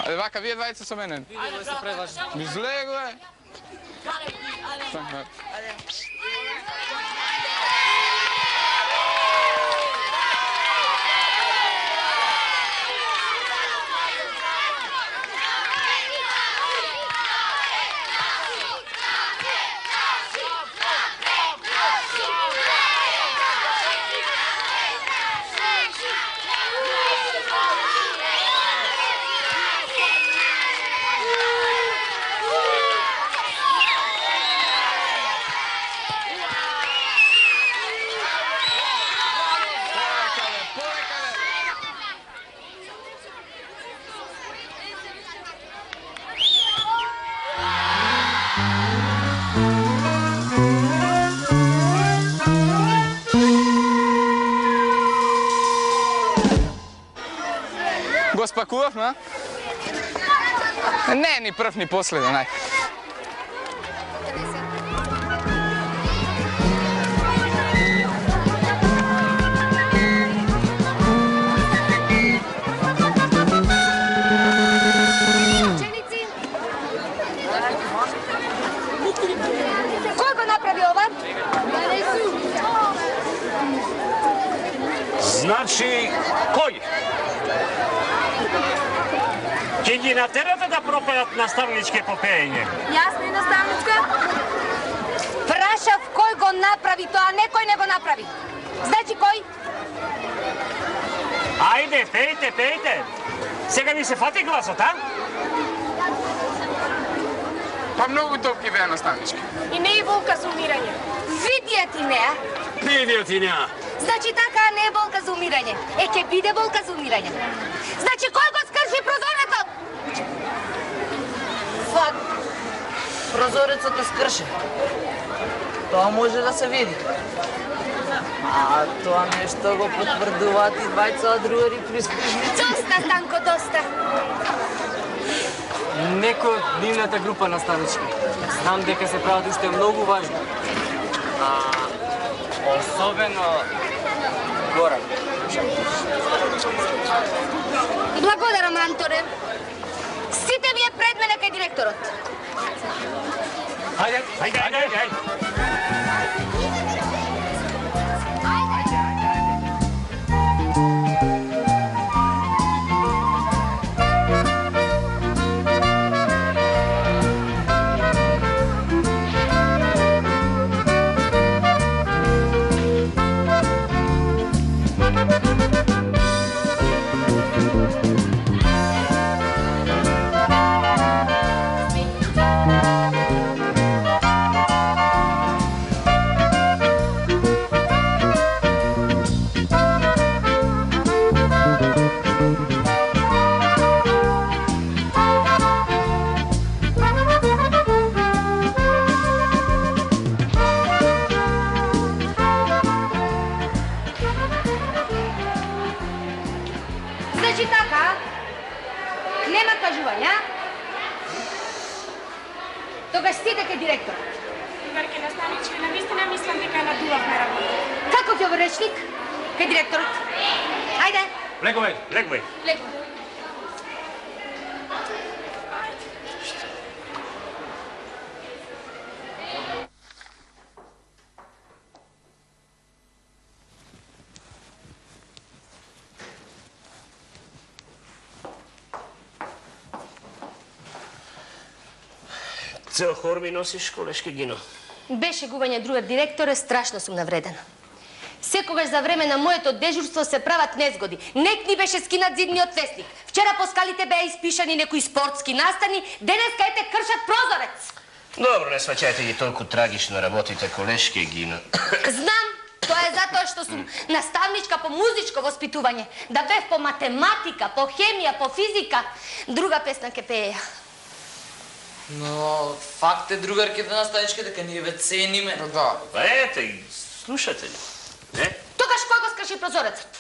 Ajde, vaka, vije dvajica sa mene. Ajde, se prevažno. Izlego je. Gospa Kuov, no? Ne, ni prv, ni posljedan, naj. Ko ga napravi ova? Znači, koji? Če ги натерате да пропајат наставничке попење? Јас не наставничка. Прашав кој го направи тоа, некој не го направи. Значи кој? Ајде, пејте, пејте. Сега ми се фати гласот, а? Pa mnogo topki bea nastavnički. И не е болка за умирање. Видија ти не, а? Видео ти неа. Значи така не е болка за умирање. Ќе биде болка за умирање. Значи кој го скрши прозорецот? Факт. Прозорецот е скршен. Тоа може да се види. А тоа нешто го потврдуваат и двајца другари при спрежници. Доста, Станко, доста. Некој од нивната група наставнички. Знам дека се прават уште многу важни. Особено Горан. Благодарам, Анторе. Сите вие пред мене кај директорот. Ајде, ајде, ајде, ајде. Орешник, кај директорот. Ајде. Легувай, легувай. Легувай. Цел хор ми носиш, колешки Гино. Беше гување другар директоре, страшно сум навредена. Секогаш за време на моето дежурство се прават незгоди. Нек ни беше скинат зидниот вестник. Вчера по скалите беа испишани некои спортски настани, денеска ете кршат прозорец. Добро, не сваќајте ги толку трагично работите, колешки Гино. Знам, тоа е затоа што сум наставничка по музичко воспитување. Да бев по математика, по хемија, по физика. Друга песна ке пееја. Но факт е, другарките наставнички, дека ние ве цениме. Да. Па ете, слушате ли? Не? Тогаш кој го скрши прозорецот?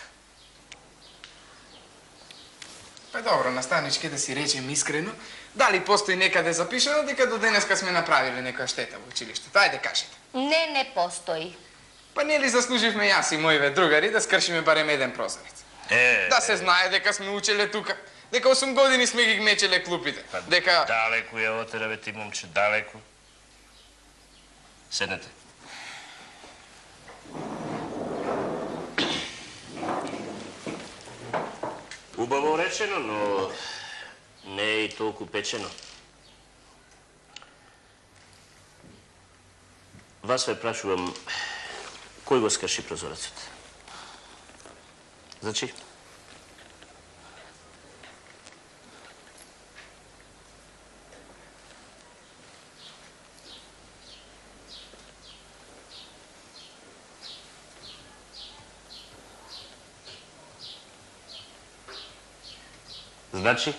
Па добро, наставнички, да си речем искрено, дали постои некаде запишано дека до денеска сме направиле некоја штета во училиштето? Ајде кажете. Не постои. Па нели заслуживме јас и моиве другари да скршиме барем еден прозорец? Да се знае дека сме учеле тука. Дека 8 години сме ги гмечеле клупите. Дека... Далеку ја отера, бе ти, момче, далеку. Седнете. Убаво речено, но не е и толку печено. Вас ве прашувам, кој го скрши прозорецот? Значи? Значи?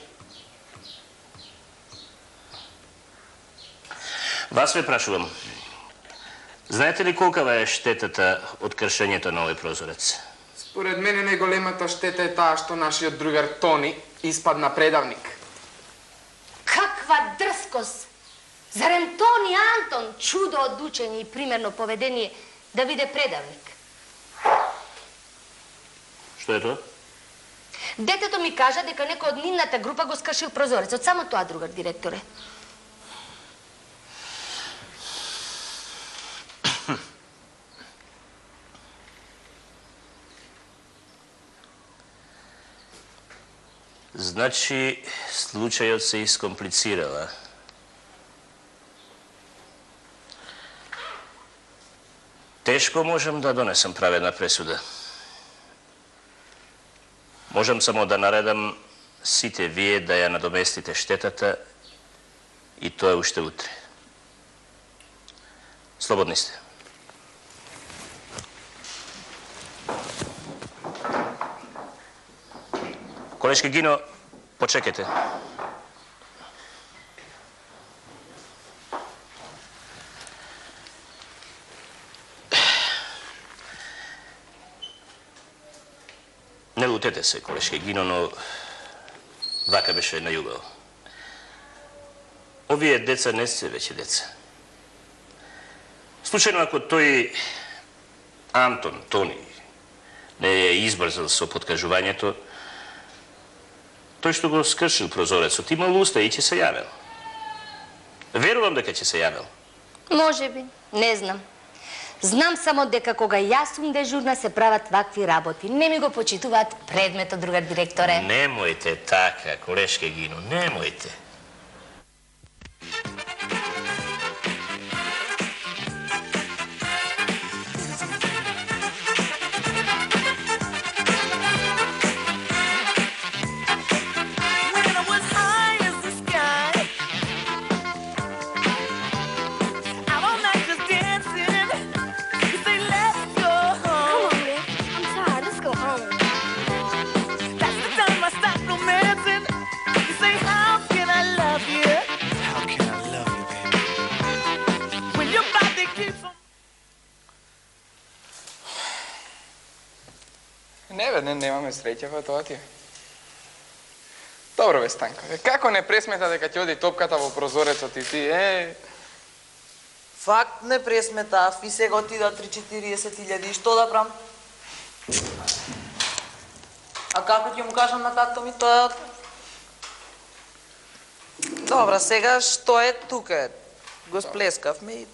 Вас ве прашувам, знаете ли колкава е штетата од кршењето на овој прозорец? Според мене најголемата штета е таа што нашиот другар Тони испадна предавник. Каква дрскост! Зарем Тони Антон, чудо од учење и примерно поведение, да биде предавник? Што е тоа? Детето ми кажа дека некој од нивната група го скршил прозорецот. Само тоа, другар директоре. Значи, случајот се искомплицирала. Тешко можам да донесам праведна пресуда. Можам само да наредам сите вие да ја надоместите штетата и тоа е уште утре. Слободни сте. Колешки Гино, почекайте. Не лутете се, колешки Гино, но вака беше најубаво. Овие деца не се веќе деца. Случајно ако тој Антон, Тони, не е избрзал со подкажувањето, тој што го скршил прозорецот, имал уста и ќе се јавел. Верувам дека ќе се јавел. Може би, не знам. Знам само дека кога јас сум дежурна се прават вакви работи. Не ми го почитуваат предметот, другар директоре. Немојте така, колешке Гино, немојте. Немаме среќа, па тоа ти е. Добро бе, Станко, како не пресмета дека ќе оди топката во прозорецот и ти, Факт не пресметав и сега отида 3-40 илјади и што да правам? А како ќе му кажам на тато ми тоа? Добра, сега што е тука? Го сплескавме и...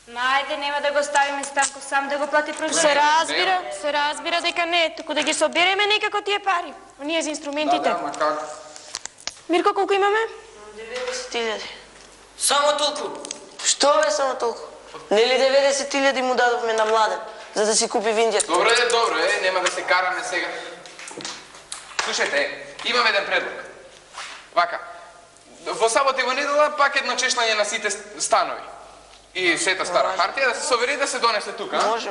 Најде, нема да го ставиме Станко сам да го плати прозорец. Се разбира дека не е, туку да ги собереме некако тие пари. Оние за инструментите. Да, ма како? Мирко, колку имаме? 90.000. Само толку? Што бе само толку? Нели 90.000 му дадовме на Младен, за да си купи виндјата? Добре, нема да се караме сега. Слушајте, имам еден предлог. Вака, во сабота и во недела пак едно чешлање на сите станови. И сета стара хартија да се собери да се донесе тука, а? Може.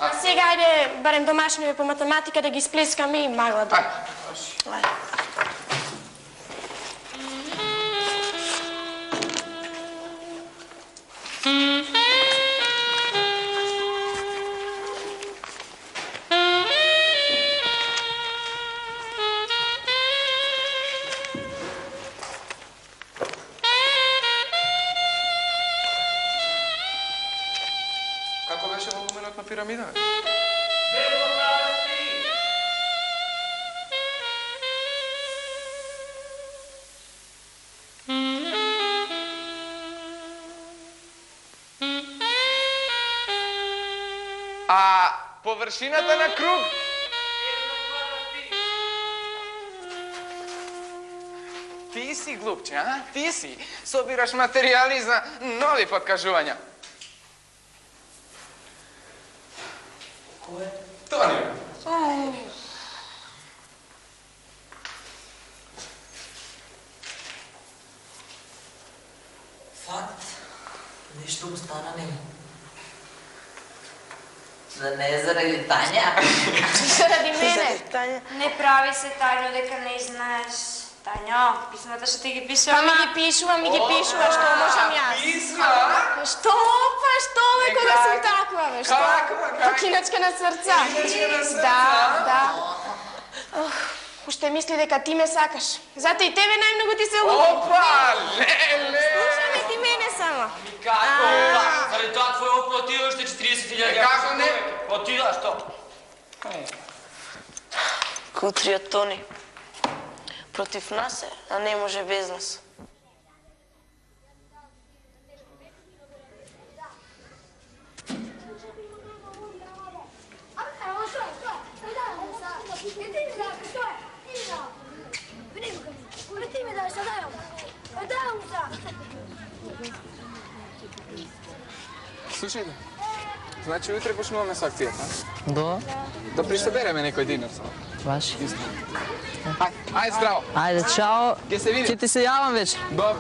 А сега ајде барем домашниве по математика да ги сплескаме и магла да. Ајде. Како беше во луменот на пирамида? А површината на круг? Ти си глупче, а? Ти си. Собираш материјали за нови подкажувања. Кој е? Тони. Факт. Нешто му стана него. Да не е заради Тања? Заради мене. Тања. Не прави се тајно дека не знаеш. Тањо, писмата што ти ги пишувам. Па ми ги пишува, што можам јас. Писма? Што бе, кога сум таква, бе, што? Киначка на срца. Да. Уште мисли дека ти ме сакаш. Зато и тебе најмногу ти се луби. Опа, леле! Слушаме ти мене само. Како? Заради тоа твој оплот ти уште 40.000. Како не? Отида, што? Кутриот Тони. Против нас е, а не може без нас. Слушајте, значи утре почнуваме со акцијата. Да? Да присобереме некој динар само. Баш. Ајде, здраво. Ајде, чао. Ќе се видим. Ќе ти се јавам вече. Добро.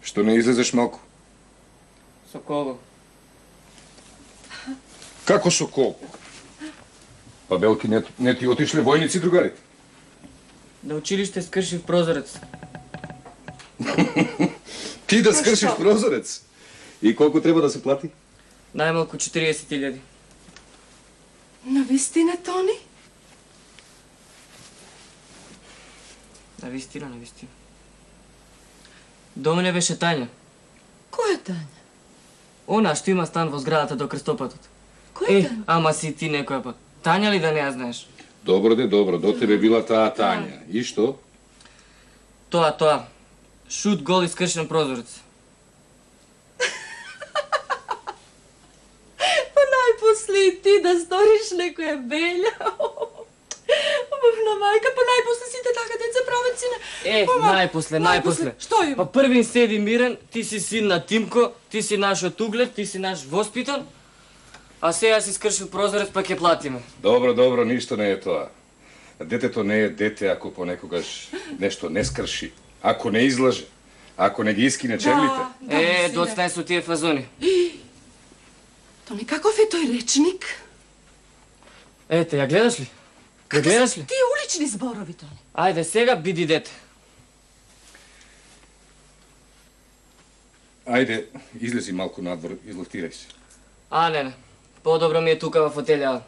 Што не излезеш малку? Со кого? Како со колку? Па Белки, не ти отишле војници, другарите? На училиште скршив прозорец. Ти да скршиш прозорец? И колку треба да се плати? Најмалку 40.000. Навистина, Тони? Навистина. До мене беше Тања. Која Тања? Она што има стан во зградата до крстопатот. Која Тања? Ама си ти некоја па. Тања ли да не ја знаеш? Добро, до тебе била таа Тања. И што? Тоа. Шут гол и скршен прозорец. Па најпосле и ти да сториш некоја белја. Любовна мајка, па најпосле сите така деца прават сине. Најпосле. Што има? Па првин седи мирен, ти си син на Тимко, ти си наш од углед, ти си наш воспитан, а сега си скршил прозорец, па ќе платиме. Добро, ништо не е тоа. Детето не е дете ако понекогаш нешто не скрши, ако не излаже, ако не ги искине чевлите. Доцнај со тие фазони. Тони, каков е тој речник? Ете, ја гледаш ли? Ја гледаш ли? Тие улични зборови, Тони. Ајде, сега биди дете. Ајде, излези малку надвор, излактирај се. Не. По-добро ми е тука во фотелја.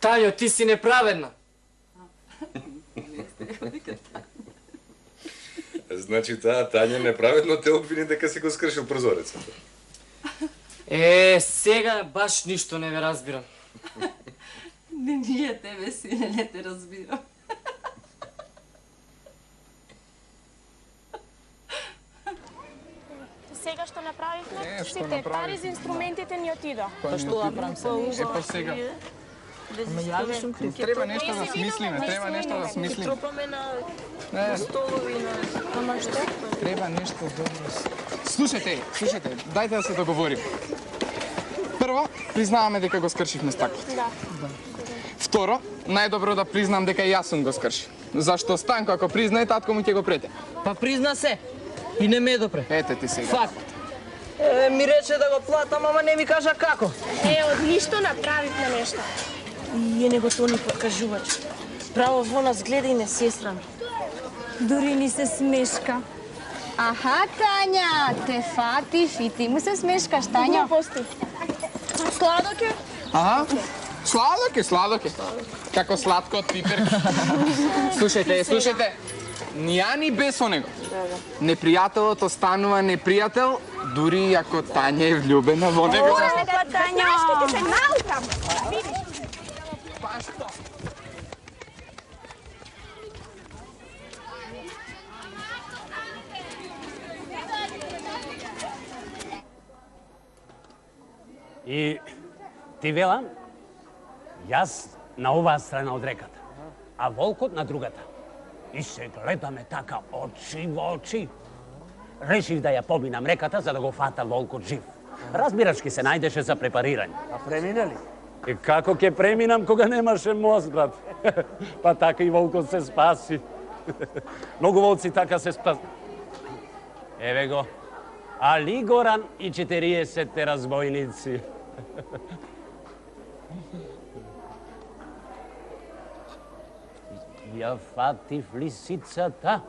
Тањо, ти си неправедна. Значи таа Тања неправедно те обвини дека си го скршил прозорецот. Сега баш ништо не ве разбирам. Не, ние тебе, сине, не те разбирам. Сега што направивме, сите пари за инструментите ни отидо. Па што направам се? Па сега. Ама ја ли сум критика? Треба нешто да смислиме, Трупаме на столови, Ама што? Треба нешто добро. Слушајте, дајте да се договорим. Прво, признаваме дека го скршивме стаклото. Да. Второ, најдобро да признам дека и јас сум го скршил. Зашто Станко ако признае, татко му ќе го прете. Па призна се. И не ме допре. Ете ти сега. Факт. Ми рече да го платам, ама не ми кажа како. Од ништо направивме нешто. И него Тони подкажувач. Право во нас гледа и не сестра ми. Дури ни се смешка. Аха, Тања, те фатиш и ти му се смешкаш, Тања. Глупости. Сладок е? Аха, сладок е. Како сладко од пиперки. Слушајте. Ни без со него. Непријателот останува непријател, дури ако Тања е влюбена во него. Тања, ќе се наутам. Видиш? И ти велам, јас на оваа страна од реката, а волкот на другата. И се гледаме така очи во очи. Решив да ја поминам реката за да го фата волкот жив. Разбираш, ки се најдеше за препарирање. А премина ли? И како ќе преминам кога немаше мост, брат? Па така и волкот се спаси. Многу волци така се спаси. Еве го. Али Горан и 40 разбойници. Ја фатив лисицата.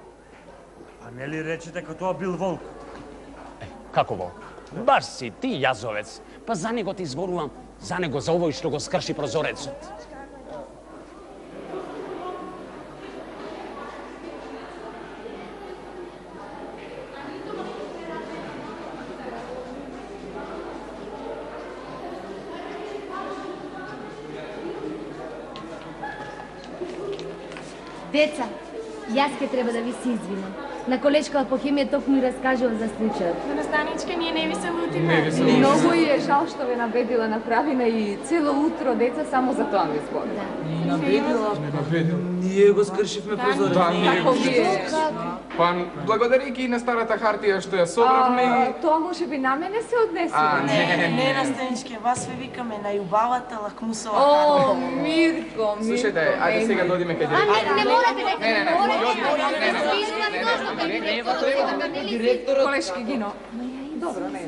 А не ли рече дека тоа бил волк? Како волк? Баш си ти јазовец. Па за него ти зборувам. За него, за овој што го скрши прозорецот. Деца, јас ке треба да ви се извинам. На колечка по хемија токму ми раскажува за случајот. На наставничка ние не ви се лутиме. Многу е жал што ве набедила на правина и цело утро деца само за тоа ми зборува. набедила. Ние го скршивме прозорец. Да, ние го скршивме. Па, благодарејќи и на старата хартија што ја собравме... Тоа може би на мене се однесе. Не, Настеничке, вас ве викаме најубавата лакмусова О, харта. Мирко, Слушајте, ајде сега да одиме кај директорот. Не морате, директорот. Колешки Гино. Добро, не.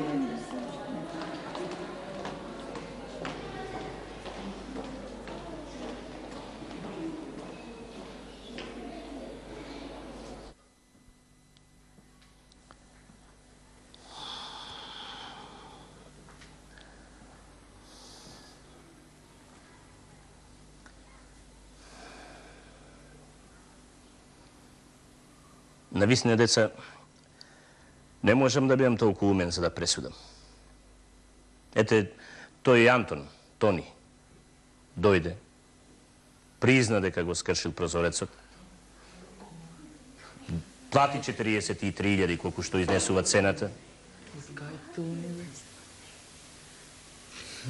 Навистина, деца, не можам да бидам толку умен за да пресудам. Ете, тој Антон, Тони, дојде, призна дека го скршил прозорецот, плати 43.000 колку што изнесува цената.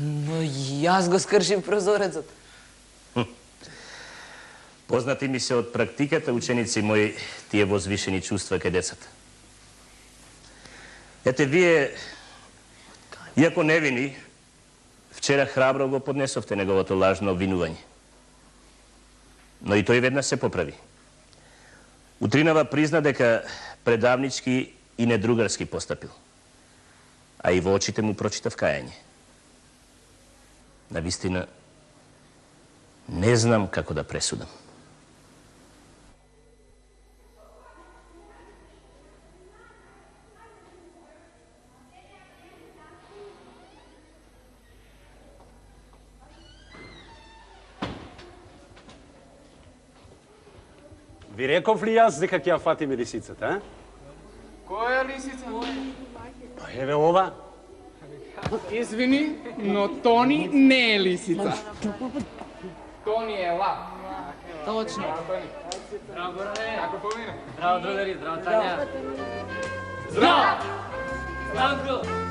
Но јас го скршив прозорецот. Познати ми се од практиката, ученици мои, тие возвишени чувства кај децата. Ете, вие, иако невини, вчера храбро го поднесовте неговото лажно обвинување. Но и тој веднаш се поправи. Утринава призна дека предавнички и недругарски постапил. А и во очите му прочитав кајање. Навистина, не знам како да пресудам. Ви реков ли јас дека ќе ја фатиме лисицата, а? Која лисица? Па еве ова. Извини, но Тони не е лисица. Тони е лав. Точно. Браво, Боране. Како помина? Здраво, другари, здраво, Тања. Здраво! Станко!